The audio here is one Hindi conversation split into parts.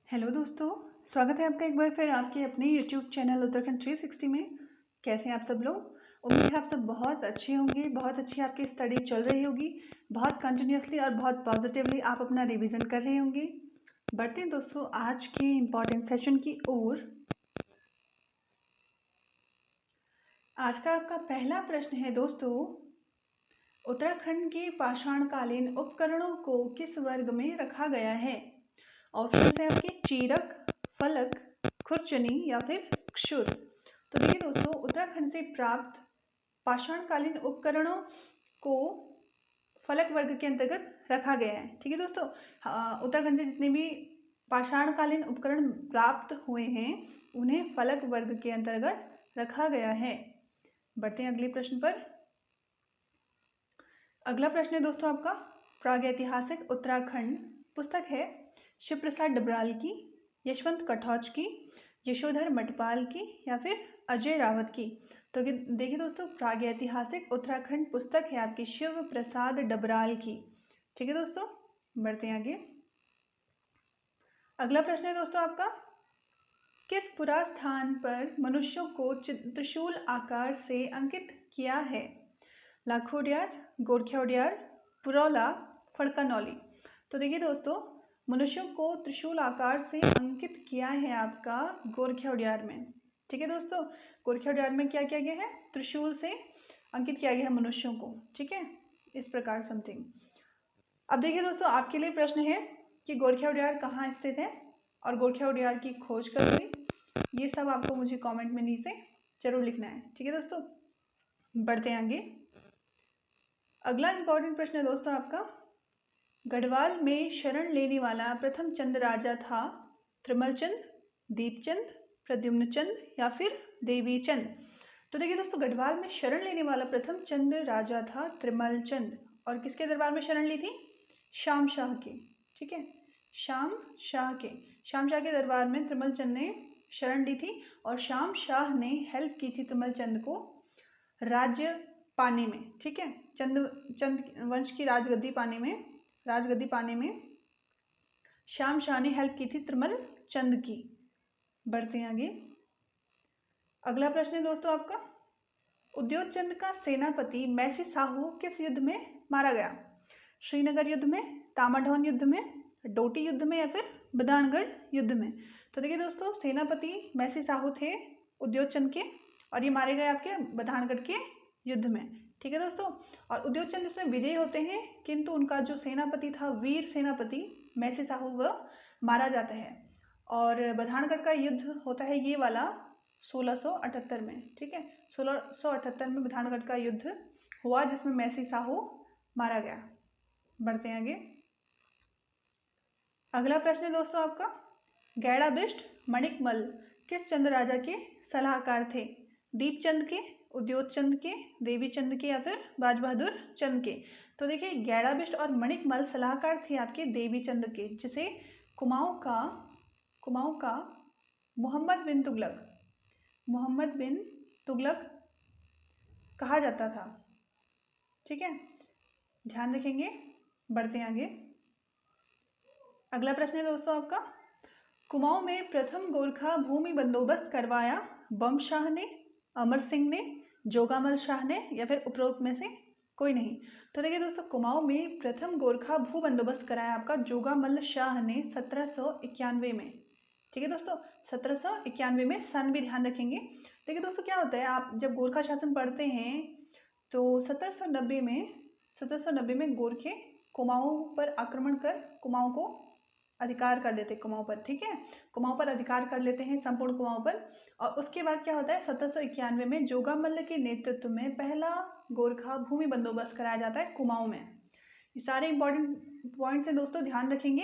हेलो दोस्तों, स्वागत है आपका एक बार फिर आपके अपने यूट्यूब चैनल उत्तराखंड 360 में। कैसे हैं आप सब लोग? उम्मीद है आप सब बहुत अच्छे होंगे, बहुत अच्छी आपकी स्टडी चल रही होगी, बहुत कंटिन्यूसली और बहुत पॉजिटिवली आप अपना रिवीजन कर रहे होंगे। बढ़ते हैं दोस्तों आज के इम्पॉर्टेंट सेशन की ओर। आज का आपका पहला प्रश्न है दोस्तों, उत्तराखंड के पाषाणकालीन उपकरणों को किस वर्ग में रखा गया है? ऑप्शन है आपके चीरक, फलक, खुरचनी या फिर क्षुर। तो देखिए दोस्तों, उत्तराखंड से प्राप्त पाषाणकालीन उपकरणों को फलक वर्ग के अंतर्गत रखा गया है। ठीक है दोस्तों, उत्तराखंड से जितने भी पाषाणकालीन उपकरण प्राप्त हुए हैं उन्हें फलक वर्ग के अंतर्गत रखा गया है। बढ़ते हैं अगले प्रश्न पर। अगला प्रश्न है दोस्तों आपका, प्रागैतिहासिक उत्तराखंड पुस्तक है शिव प्रसाद डबराल की, यशवंत कटौच की, यशोधर मटपाल की या फिर अजय रावत की। तो देखिए दोस्तों, प्रागैतिहासिक उत्तराखंड पुस्तक है आपकी शिव प्रसाद डबराल की। ठीक है दोस्तों, बढ़ते हैं आगे। अगला प्रश्न है दोस्तों आपका, किस पुरा स्थान पर मनुष्यों को त्रिशूल आकार से अंकित किया है? लाखोडियार, गोरखियोडियार, पुरौला, फड़कानौली। तो देखिए दोस्तों, मनुष्यों को त्रिशूल आकार से अंकित किया है आपका गोरखियोडियार में। ठीक है दोस्तों, गोरखियोडियार में क्या किया गया है? त्रिशूल से अंकित किया गया है मनुष्यों को। ठीक है, इस प्रकार समथिंग। अब देखिए दोस्तों, आपके लिए प्रश्न है कि गोरखियोडियार कहाँ स्थित है और गोरखियोडियार की खोज कब हुई। ये सब आपको मुझे कमेंट में नीचे जरूर लिखना है। ठीक है दोस्तों, बढ़ते हैं आगे। अगला इंपॉर्टेंट प्रश्न है दोस्तों आपका, गढ़वाल में शरण लेने वाला प्रथम चंद राजा था त्रिमलचंद, दीपचंद, प्रद्युम्नचंद या फिर देवीचंद। तो देखिए दोस्तों, गढ़वाल में शरण लेने वाला प्रथम चंद राजा था त्रिमलचंद, और किसके दरबार में शरण ली थी? शाम शाह के। ठीक है, शाम शाह के दरबार में त्रिमलचंद ने शरण ली थी और शाम शाह ने हेल्प की थी त्रिमलचंद को राज्य पाने में। ठीक है, चंद वंश की राजगद्दी पाने में शाम शाह ने हेल्प की थी त्रिमल चंद की। बढ़ते हैं आगे। अगला प्रश्न है दोस्तों आपका, उद्योग चंद का सेनापति मैसी साहू किस युद्ध में मारा गया? श्रीनगर युद्ध में, तामाढौन युद्ध में, डोटी युद्ध में या फिर बदानगढ़ युद्ध में। तो देखिए दोस्तों, सेनापति मैसी साहू थे उद्योग चंद के और ये मारे गए आपके बधानगढ़ के युद्ध में। ठीक है दोस्तों, और उद्योग चंद इसमें विजयी होते हैं, किंतु उनका जो सेनापति था वीर सेनापति मैसी साहू वह मारा जाता है। और बधानगढ़ का युद्ध होता है ये वाला 1678 में। ठीक है, 1678 में बधानगढ़ का युद्ध हुआ जिसमें मैसी साहू मारा गया। बढ़ते हैं आगे। अगला प्रश्न है दोस्तों आपका, गैड़ाबिष्ट मणिकमल किस चंद राजा के सलाहकार थे? दीपचंद के, उद्योतचंद के, देवीचंद के या फिर बाज बहादुर चंद के। तो देखिए, गैड़ाबिष्ट और मणिकमल सलाहकार थे आपके देवीचंद के, जिसे कुमाऊं का मोहम्मद बिन तुगलक कहा जाता था। ठीक है, ध्यान रखेंगे। बढ़ते हैं आगे। अगला प्रश्न है दोस्तों आपका, कुमाऊं में प्रथम गोरखा भूमि बंदोबस्त करवाया बम शाह ने, अमर सिंह ने, जोगामल शाह ने या फिर उपरोक्त में से कोई नहीं। तो देखिए दोस्तों, कुमाऊं में प्रथम गोरखा भू बंदोबस्त कराया आपका जोगामल शाह ने 1791 में। ठीक है दोस्तों, 1791 में, सन भी ध्यान रखेंगे। देखिए दोस्तों, क्या होता है, आप जब गोरखा शासन पढ़ते हैं तो 1790 में गोरखे कुमाऊं पर आक्रमण कर कुमाऊं को अधिकार कर लेते कुमाऊं पर। ठीक है, कुमाऊं पर अधिकार कर लेते हैं, संपूर्ण कुमाऊं पर। और उसके बाद क्या होता है, 1791 में जोगामल्ल के नेतृत्व में पहला गोरखा भूमि बंदोबस्त कराया जाता है कुमाऊं में। ये सारे इंपॉर्टेंट पॉइंट्स हैं दोस्तों, ध्यान रखेंगे।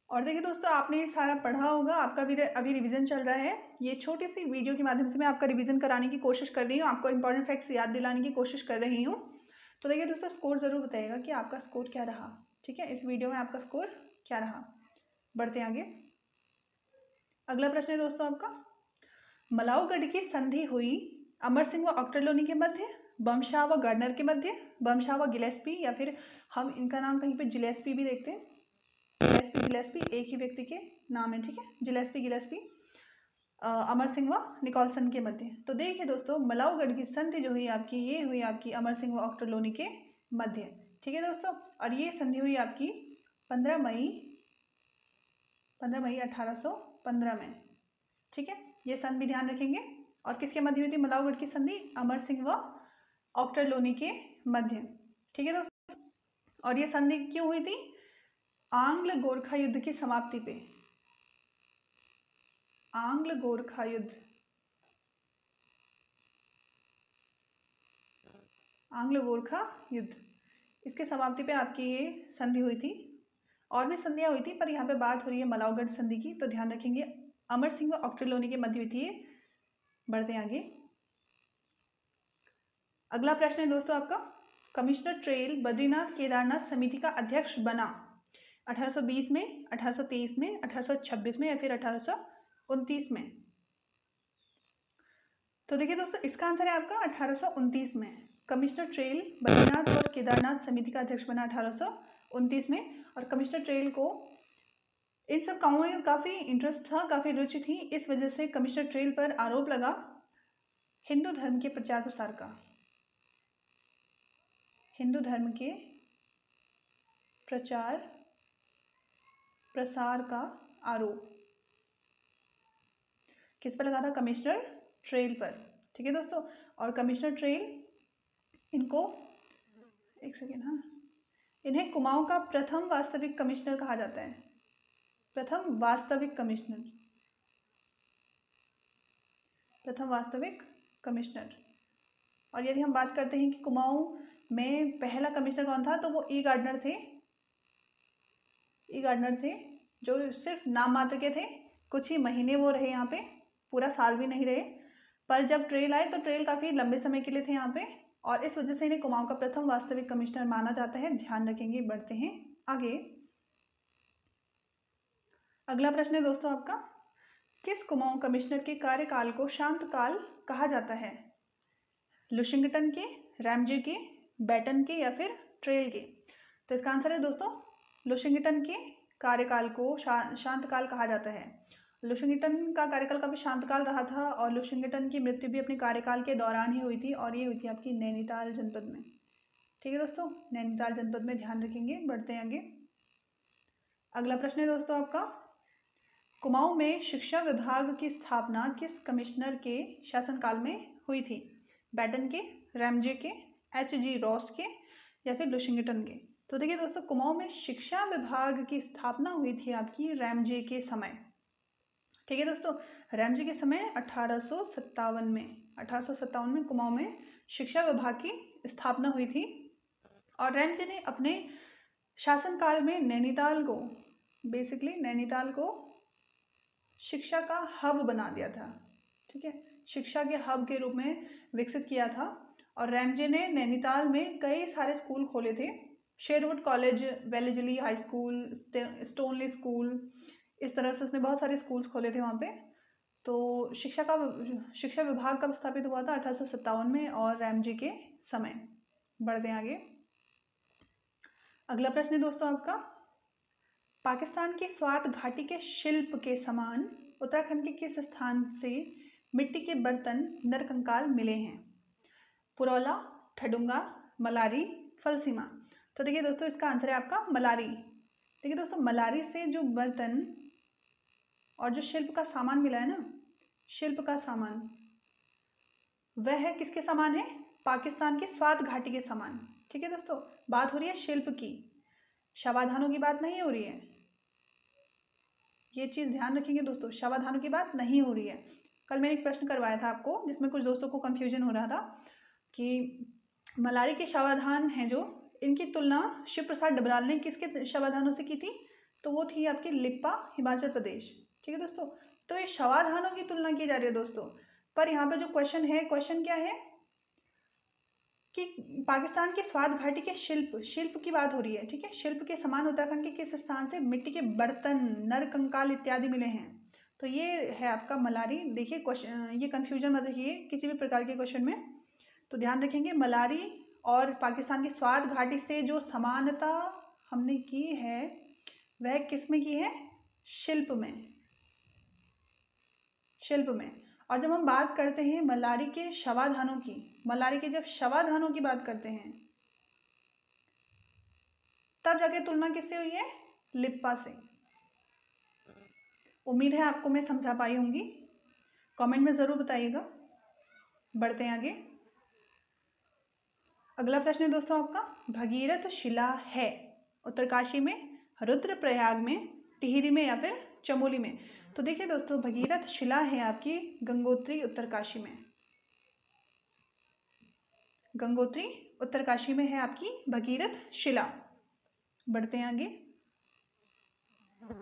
और देखिए दोस्तों, आपने ये सारा पढ़ा होगा, आपका भी अभी रिवीजन चल रहा है। ये छोटी सी वीडियो के माध्यम से मैं आपका रिवीजन कराने की कोशिश कर रही हूँ, आपको इंपॉर्टेंट फैक्ट्स याद दिलाने की कोशिश कर रही हूँ। तो देखिए दोस्तों, स्कोर ज़रूर बताइएगा कि आपका स्कोर क्या रहा। ठीक है, इस वीडियो में आपका स्कोर क्या रहा। बढ़ते हैं आगे। अगला प्रश्न है दोस्तों आपका, मलाउगढ़ की संधि हुई अमर सिंह व ऑक्टरलोनी के मध्य, बमशाह व गर्नर के मध्य, बमशाह व गिलेस्पी या फिर हम इनका नाम कहीं पे जिलेस्पी भी देखते हैं, गिलेस्पी एक ही व्यक्ति के नाम है, ठीक है, जिलेस्पी गिलेस्पी, अमर सिंह व निकोलसन के मध्य। तो देखिए दोस्तों, मलाउगढ़ की संधि जो हुई आपकी, ये हुई आपकी अमर सिंह व ऑक्टरलोनी के मध्य, ठीक है दोस्तों। और ये संधि हुई आपकी 15 मई 1815 में, ठीक है। ये सन भी ध्यान रखेंगे। और किसके मध्य हुई थी मलाउगढ़ की संधि? अमर सिंह व ऑक्टरलोनी के मध्य, ठीक है दोस्तों। और ये संधि क्यों हुई थी? आंग्ल गोरखा युद्ध की समाप्ति पे। आंग्ल गोरखा युद्ध, आंग्ल गोरखा युद्ध, इसके समाप्ति पे आपकी ये संधि हुई थी। और भी संधियां हुई थी, पर यहाँ पे बात हो रही है मलाउगढ़ संधि की, तो ध्यान रखेंगे। अमर सिंह व ऑक्टरलोनी के मध्य हुई थी ये। बढ़ते हैं आगे। अगला प्रश्न है दोस्तों आपका, कमिश्नर ट्रेल बद्रीनाथ केदारनाथ समिति का अध्यक्ष बना 1820 में, 1823 में, 1826 में या फिर 1829 में? तो देखिए दोस्तों, इसका आंसर है आपका 1829 में। कमिश्नर ट्रेल बद्रीनाथ और केदारनाथ समिति का अध्यक्ष बना 1829 में। और कमिश्नर ट्रेल को इन सब कामों में काफ़ी इंटरेस्ट था, काफ़ी रुचि थी, इस वजह से कमिश्नर ट्रेल पर आरोप लगा हिंदू धर्म के प्रचार प्रसार का। हिंदू धर्म के प्रचार प्रसार का आरोप किस पर लगा था? कमिश्नर ट्रेल पर, ठीक है दोस्तों। और कमिश्नर ट्रेल इनको, एक सेकेंड, हाँ, इन्हें कुमाऊं का प्रथम वास्तविक कमिश्नर कहा जाता है। प्रथम वास्तविक कमिश्नर, प्रथम वास्तविक कमिश्नर। और यदि हम बात करते हैं कि कुमाऊं में पहला कमिश्नर कौन था, तो वो ई गार्डनर थे। ई गार्डनर थे, जो सिर्फ नाम मात्र के थे, कुछ ही महीने वो रहे यहाँ पे, पूरा साल भी नहीं रहे। पर जब ट्रेल आए तो ट्रेल काफ़ी लंबे समय के लिए थे यहाँ पे, और इस वजह से इन्हें कुमाऊं का प्रथम वास्तविक कमिश्नर माना जाता है। ध्यान रखेंगे। बढ़ते हैं आगे। अगला प्रश्न है दोस्तों आपका, किस कुमाऊं कमिश्नर के कार्यकाल को शांतकाल कहा जाता है? लुशिंगटन के, रैमजे के, बैटन के या फिर ट्रेल के? तो इसका आंसर है दोस्तों लुशिंगटन के कार्यकाल को शांतकाल कहा जाता है। लुशिंगटन का कार्यकाल काफ़ी शांतकाल रहा था, और लुशिंगटन की मृत्यु भी अपने कार्यकाल के दौरान ही हुई थी, और ये हुई थी आपकी नैनीताल जनपद में, ठीक है दोस्तों, नैनीताल जनपद में। ध्यान रखेंगे। बढ़ते हैं आगे। अगला प्रश्न है दोस्तों आपका, कुमाऊं में शिक्षा विभाग की स्थापना किस कमिश्नर के शासनकाल में हुई थी? बैटन के, रैमजे के, H.G. रॉस के या फिर लुशिंगटन के? तो देखिए दोस्तों, कुमाऊं में शिक्षा विभाग की स्थापना हुई थी आपकी रैमजे के समय, ठीक है दोस्तों। रैमजे के समय 1857 में, 1857 में कुमाऊं में शिक्षा विभाग की स्थापना हुई थी। और रैमजे ने अपने शासनकाल में नैनीताल को, बेसिकली नैनीताल को शिक्षा का हब बना दिया था, ठीक है, शिक्षा के हब के रूप में विकसित किया था। और रैमजे ने नैनीताल में कई सारे स्कूल खोले थे, Sherwood college, Wellesley high school, Stonely school, इस तरह से उसने बहुत सारे स्कूल्स खोले थे वहाँ पे। तो शिक्षा विभाग कब स्थापित हुआ था? 1857 में, और रैमजे के समय। बढ़ते हैं आगे। अगला प्रश्न है दोस्तों आपका, पाकिस्तान की स्वात घाटी के शिल्प के समान उत्तराखंड के किस स्थान से मिट्टी के बर्तन नरकंकाल मिले हैं? पुरौला, ठडुंगा, मलारी, फलसीमा? तो देखिए दोस्तों, इसका आंसर है आपका मलारी। देखिए दोस्तों, मलारी से जो बर्तन और जो शिल्प का सामान मिला है ना, शिल्प का सामान, वह किसके समान है? पाकिस्तान के स्वात घाटी के समान, ठीक है दोस्तों। बात हो रही है शिल्प की, शवाधानों की बात नहीं हो रही है। ये चीज़ ध्यान रखेंगे दोस्तों, शवाधानों की बात नहीं हो रही है। कल मैंने एक प्रश्न करवाया था आपको, जिसमें कुछ दोस्तों को कंफ्यूजन हो रहा था कि मलारी के शवाधान हैं जो, इनकी तुलना शिव प्रसाद डबराल ने किसके शवाधानों से की थी? तो वो थी आपकी लिप्पा, हिमाचल प्रदेश, ठीक है दोस्तों। तो ये शवाधानों की तुलना की जा रही है दोस्तों। पर यहाँ पे जो क्वेश्चन है, क्वेश्चन क्या है कि पाकिस्तान के स्वात घाटी के शिल्प की बात हो रही है, ठीक है। शिल्प के समान उत्तराखंड के किस स्थान से मिट्टी के बर्तन, नरकंकाल इत्यादि मिले हैं? तो ये है आपका मलारी। देखिए क्वेश्चन, ये कंफ्यूजन मत रखिए किसी भी प्रकार के क्वेश्चन में, तो ध्यान रखेंगे। मलारी और पाकिस्तान की स्वात घाटी से जो समानता हमने की है, वह किस में की है? शिल्प में। शिल्प में। और जब हम बात करते हैं मल्लारी के शवाधानों की, मल्लारी के जब शवाधानों की बात करते हैं तब जाके तुलना किससे हुई है? लिप्पा से। उम्मीद है आपको मैं समझा पाई होंगी। कमेंट में ज़रूर बताइएगा। बढ़ते हैं आगे। अगला प्रश्न है दोस्तों आपका, भगीरथ शिला है उत्तरकाशी में, रुद्रप्रयाग में, टिहरी में या फिर चमोली में? तो देखिए दोस्तों, भगीरथ शिला है आपकी गंगोत्री उत्तरकाशी में। गंगोत्री उत्तरकाशी में है आपकी भगीरथ शिला। बढ़ते हैं आगे।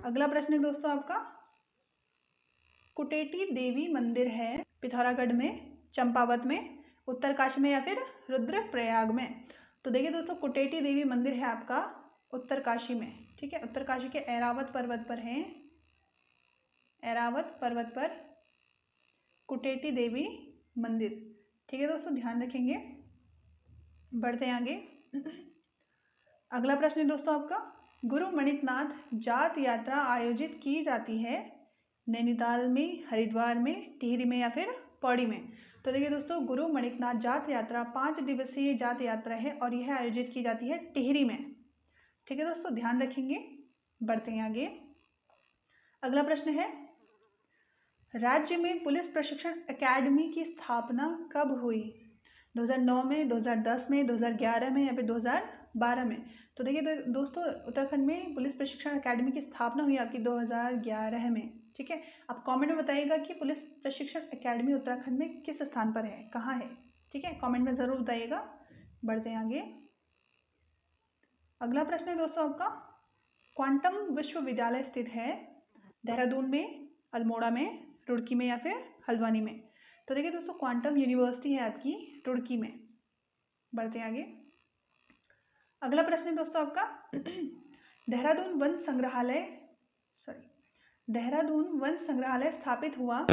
अगला प्रश्न है दोस्तों आपका, कुटेटी देवी मंदिर है पिथौरागढ़ में, चंपावत में, उत्तरकाशी में या फिर रुद्रप्रयाग में? तो देखिए दोस्तों, कुटेटी देवी मंदिर है आपका उत्तरकाशी में। ठीक है, उत्तरकाशी के ऐरावत पर्वत पर है। ऐरावत पर्वत पर कुटेटी देवी मंदिर। ठीक है दोस्तों, ध्यान रखेंगे। बढ़ते हैं आगे। अगला प्रश्न है दोस्तों आपका, गुरु मणिनाथ जात यात्रा आयोजित की जाती है नैनीताल में, हरिद्वार में, टिहरी में या फिर पौड़ी में? तो देखिए दोस्तों, गुरु मणिनाथ जात यात्रा 5 दिवसीय जात यात्रा है और यह आयोजित की जाती है टिहरी में। ठीक है दोस्तों, ध्यान रखेंगे। बढ़ते हैं आगे। अगला प्रश्न है, राज्य में पुलिस प्रशिक्षण अकादमी की स्थापना कब हुई? 2009 में, 2010 में, 2011 में या फिर 2012 में? तो देखिए दोस्तों, उत्तराखंड में पुलिस प्रशिक्षण अकादमी की स्थापना हुई आपकी 2011 में। ठीक है, आप कमेंट में बताइएगा कि पुलिस प्रशिक्षण अकादमी उत्तराखंड में किस स्थान पर है, कहाँ है? ठीक है, कमेंट में ज़रूर बताइएगा। बढ़ते हैं आगे। अगला प्रश्न है दोस्तों आपका, क्वांटम विश्वविद्यालय स्थित है देहरादून में, अल्मोड़ा में, रुड़की में या फिर हल्द्वानी में? तो देखिए दोस्तों, क्वांटम यूनिवर्सिटी है आपकी रुड़की में। बढ़ते हैं आगे। अगला प्रश्न है दोस्तों आपका, देहरादून वन संग्रहालय स्थापित हुआ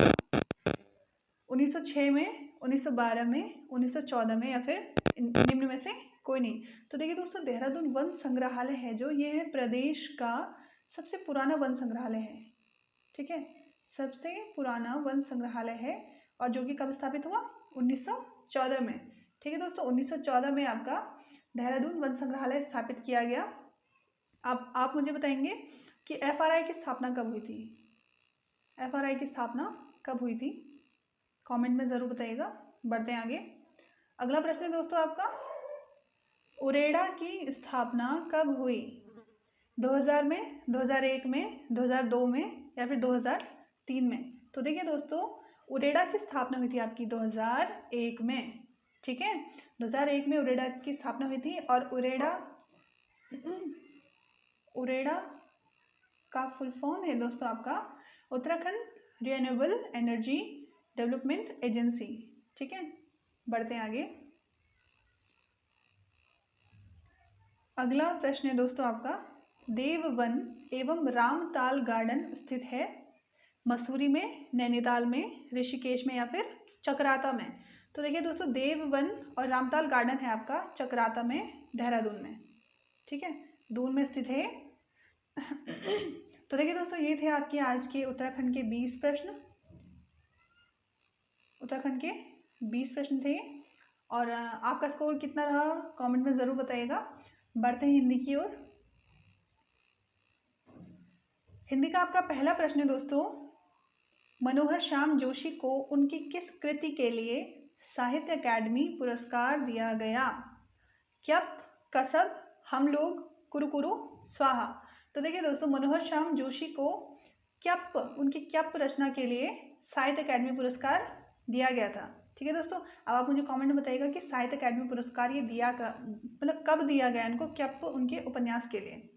1906 में, 1912 में, 1914 में या फिर निम्न में से कोई नहीं? तो देखिए दोस्तों, देहरादून वन संग्रहालय है जो, ये है प्रदेश का सबसे पुराना वन संग्रहालय है। ठीक है, सबसे पुराना वन संग्रहालय है और जो कि कब स्थापित हुआ? 1914 में। ठीक है दोस्तों, 1914 में आपका देहरादून वन संग्रहालय स्थापित किया गया। आप मुझे बताएंगे कि FRI की स्थापना कब हुई थी? FRI की स्थापना कब हुई थी? कमेंट में ज़रूर बताइएगा। बढ़ते हैं आगे। अगला प्रश्न है दोस्तों आपका, उरेडा की स्थापना कब हुई? 2000 में, 2001 में, 2002 में या फिर 2003 में? तो देखिए दोस्तों, उरेडा की स्थापना हुई थी आपकी 2001 में। ठीक है, 2001 में उरेडा की स्थापना हुई थी और उरेडा का फुल फॉर्म है दोस्तों आपका Uttarakhand renewable energy development agency. ठीक है, बढ़ते हैं आगे। अगला प्रश्न है दोस्तों आपका, देववन एवं रामताल गार्डन स्थित है मसूरी में, नैनीताल में, ऋषिकेश में या फिर चकराता में? तो देखिए दोस्तों, देववन और रामताल गार्डन है आपका चकराता में, देहरादून में। ठीक है, दून में स्थित है। तो देखिए दोस्तों, ये थे आपके आज के उत्तराखंड के 20 प्रश्न। उत्तराखंड के 20 प्रश्न थे और आपका स्कोर कितना रहा कमेंट में ज़रूर बताइएगा। बढ़ते हैं हिंदी की ओर। हिंदी का आपका पहला प्रश्न है दोस्तों, मनोहर श्याम जोशी को उनकी किस कृति के लिए साहित्य अकादमी पुरस्कार दिया गया? क्यप, कसब, हम लोग, कुरुकुरु, स्वाहा? तो देखिए दोस्तों, मनोहर श्याम जोशी को क्यप, उनकी क्यप रचना के लिए साहित्य अकादमी पुरस्कार दिया गया था। ठीक है दोस्तों, अब आप मुझे कमेंट में बताइएगा कि साहित्य अकादमी पुरस्कार ये मतलब कब दिया गया इनको, क्यप उनके उपन्यास के लिए।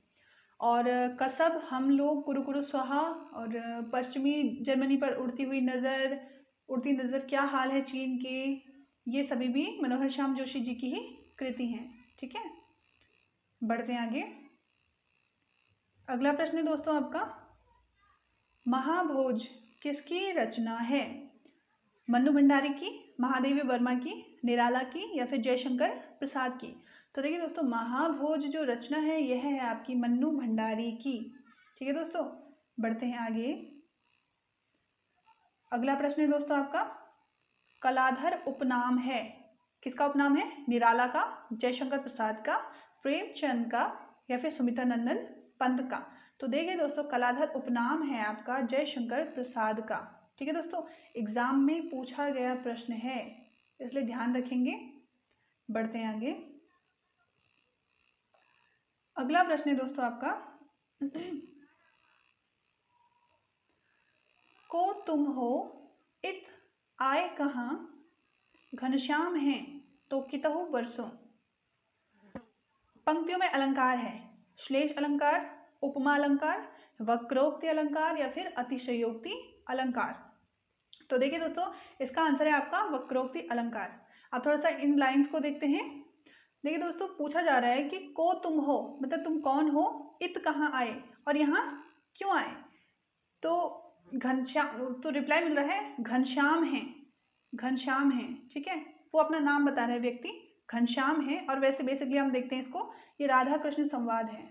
और कसब, हम लोग, कुरुकुरु स्वाहा और पश्चिमी जर्मनी पर उड़ती नज़र, क्या हाल है चीन के, ये सभी भी मनोहर श्याम जोशी जी की ही कृति हैं। ठीक है, बढ़ते हैं आगे। अगला प्रश्न है दोस्तों आपका, महाभोज किसकी रचना है? मन्नू भंडारी की, महादेवी वर्मा की, निराला की या फिर जयशंकर प्रसाद की? तो देखिए दोस्तों, महाभोज जो रचना है यह है आपकी मन्नू भंडारी की। ठीक है दोस्तों, बढ़ते हैं आगे। अगला प्रश्न है दोस्तों आपका, कलाधर उपनाम है, किसका उपनाम है? निराला का, जयशंकर प्रसाद का, प्रेमचंद का, या फिर सुमित्रा नंदन पंत का। तो देखिए दोस्तों, कलाधर उपनाम है आपका जयशंकर प्रसाद का। ठीक है दोस्तों, एग्जाम में पूछा गया प्रश्न है, इसलिए ध्यान रखेंगे। बढ़ते हैं आगे। अगला प्रश्न है दोस्तों आपका, को तुम हो इत आए कहाँ, घनश्याम है तो कितहु बरसों। पंक्तियों में अलंकार है, श्लेष अलंकार, उपमा अलंकार, वक्रोक्ति अलंकार, या फिर अतिशयोक्ति अलंकार। तो देखिए दोस्तों, इसका आंसर है आपका वक्रोक्ति अलंकार। अब थोड़ा सा इन लाइंस को देखते हैं। देखिए दोस्तों, पूछा जा रहा है कि को तुम हो, मतलब तुम कौन हो, इत कहाँ आए, और यहाँ क्यों आए। तो घनश्याम, तो रिप्लाई मिल रहा है घनश्याम है, घनश्याम है। ठीक है, वो अपना नाम बता रहा है व्यक्ति, घनश्याम है। और वैसे बेसिकली हम देखते हैं इसको, ये राधा कृष्ण संवाद है।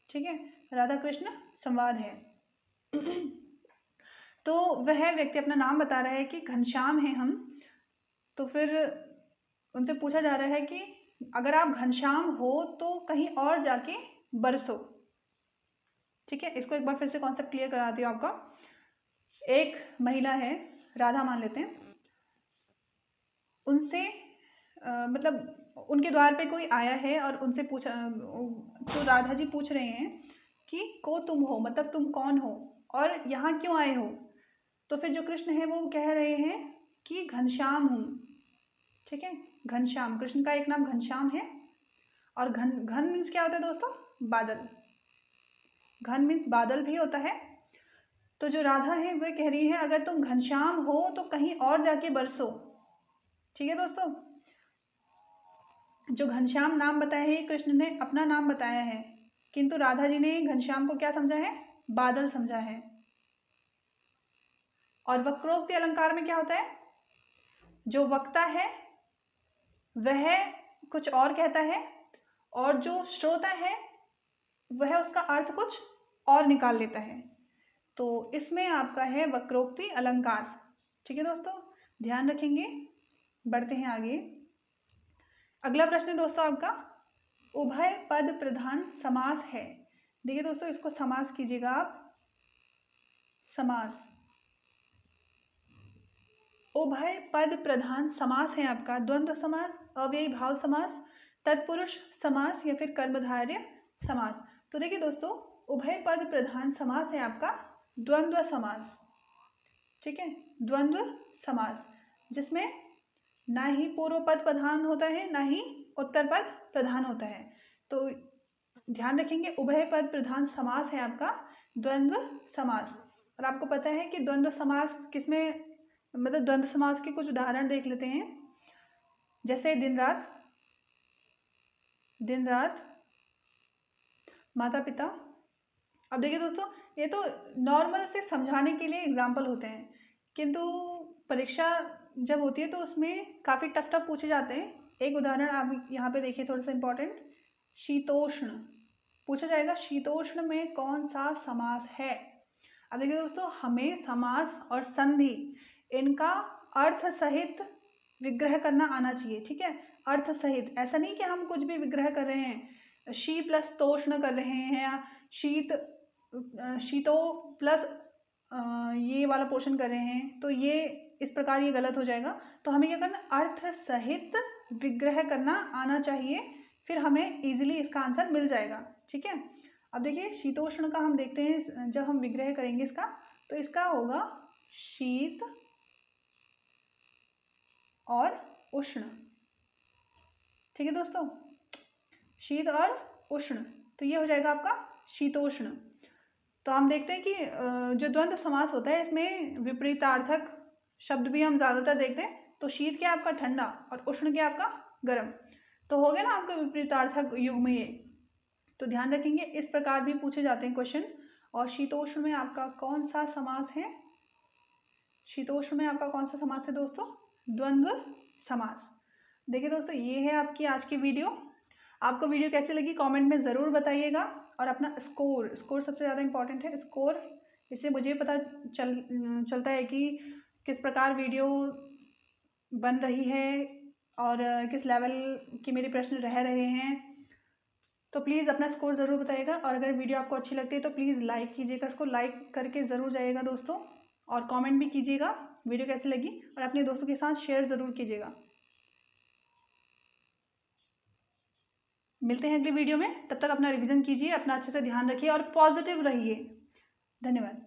ठीक है, राधा कृष्ण संवाद है। तो वह व्यक्ति अपना नाम बता रहा है कि घनश्याम है हम। तो फिर उनसे पूछा जा रहा है कि अगर आप घनश्याम हो तो कहीं और जाके बरसो। ठीक है, इसको एक बार फिर से कॉन्सेप्ट क्लियर कराती हूँ आपका। एक महिला है, राधा मान लेते हैं, उनसे मतलब उनके द्वार पे कोई आया है और उनसे पूछा, तो राधा जी पूछ रहे हैं कि को तुम हो, मतलब तुम कौन हो और यहाँ क्यों आए हो। तो फिर जो कृष्ण है वो कह रहे हैं कि घनश्याम हूँ। ठीक है, घनश्याम, कृष्ण का एक नाम घनश्याम है। और घन, घन मीन्स क्या होता है दोस्तों? बादल। घन मीन्स बादल भी होता है। तो जो राधा है वह कह रही है अगर तुम घनश्याम हो तो कहीं और जाके बरसो। ठीक है दोस्तों, जो घनश्याम नाम बताया है कृष्ण ने अपना नाम बताया है, किंतु राधा जी ने घनश्याम को क्या समझा है? बादल समझा है। और वक्रोक्ति अलंकार में क्या होता है? जो वक्ता है वह कुछ और कहता है और जो श्रोता है वह उसका अर्थ कुछ और निकाल लेता है। तो इसमें आपका है वक्रोक्ति अलंकार। ठीक है दोस्तों, ध्यान रखेंगे। बढ़ते हैं आगे। अगला प्रश्न है दोस्तों आपका, उभय पद प्रधान समास है। देखिए दोस्तों, इसको समास कीजिएगा आप। समास, उभय पद प्रधान समास है आपका द्वंद्व समास, अव्ययी भाव समास, तत्पुरुष समास, या फिर कर्मधारय समास। तो देखिए दोस्तों, उभय पद प्रधान समास है आपका द्वंद्व समास। ठीक है, द्वंद्व समास, जिसमें ना ही पूर्व पद प्रधान होता है ना ही उत्तर पद प्रधान होता है। तो ध्यान रखेंगे, उभय पद प्रधान समास है आपका द्वंद्व समास। और आपको पता है कि द्वंद्व समास किसमें, मतलब द्वंद्व समास के कुछ उदाहरण देख लेते हैं। जैसे दिन रात, दिन रात, माता पिता। अब देखिए दोस्तों, ये तो नॉर्मल से समझाने के लिए एग्जाम्पल होते हैं, किंतु परीक्षा जब होती है तो उसमें काफ़ी टफ टफ पूछे जाते हैं। एक उदाहरण आप यहाँ पे देखिए, थोड़ा सा इम्पोर्टेंट, शीतोष्ण पूछा जाएगा। शीतोष्ण में कौन सा समास है? अब देखिए दोस्तों, हमें समास और संधि इनका अर्थ सहित विग्रह करना आना चाहिए। ठीक है, अर्थ सहित, ऐसा नहीं कि हम कुछ भी विग्रह कर रहे हैं, शी प्लस तोष्ण कर रहे हैं, या शीत शीतो प्लस ये वाला पोर्शन कर रहे हैं, तो ये इस प्रकार ये गलत हो जाएगा। तो हमें क्या करना, अर्थ सहित विग्रह करना आना चाहिए, फिर हमें इजीली इसका आंसर मिल जाएगा। ठीक है, अब देखिए शीतोष्ण का हम देखते हैं, जब हम विग्रह करेंगे इसका, तो इसका होगा शीत और उष्ण। ठीक है दोस्तों, शीत और उष्ण, तो ये हो जाएगा आपका शीतोष्ण। तो हम देखते हैं कि जो द्वंद्व समास होता है इसमें विपरीतार्थक शब्द भी हम ज़्यादातर देखते हैं। तो शीत क्या आपका ठंडा और उष्ण क्या आपका गर्म, तो हो गया ना आपका विपरीतार्थक युग में ये। तो ध्यान रखेंगे, इस प्रकार भी पूछे जाते हैं क्वेश्चन। और शीतोष्ण में आपका कौन सा समास है? शीतोष्ण में आपका कौन सा समास है दोस्तों? द्वंद्व समास। देखिए दोस्तों, ये है आपकी आज की वीडियो। आपको वीडियो कैसी लगी कमेंट में ज़रूर बताइएगा। और अपना स्कोर सबसे ज़्यादा इम्पॉर्टेंट है। स्कोर, इससे मुझे पता चलता है कि किस प्रकार वीडियो बन रही है और किस लेवल के मेरे प्रश्न रह रहे हैं। तो प्लीज़ अपना स्कोर ज़रूर बताइएगा, और अगर वीडियो आपको अच्छी लगती है तो प्लीज़ लाइक कीजिएगा, इसको लाइक करके ज़रूर जाइएगा दोस्तों, और कमेंट भी कीजिएगा वीडियो कैसी लगी, और अपने दोस्तों के साथ शेयर ज़रूर कीजिएगा। मिलते हैं अगली वीडियो में, तब तक अपना रिवीजन कीजिए, अपना अच्छे से ध्यान रखिए और पॉजिटिव रहिए। धन्यवाद।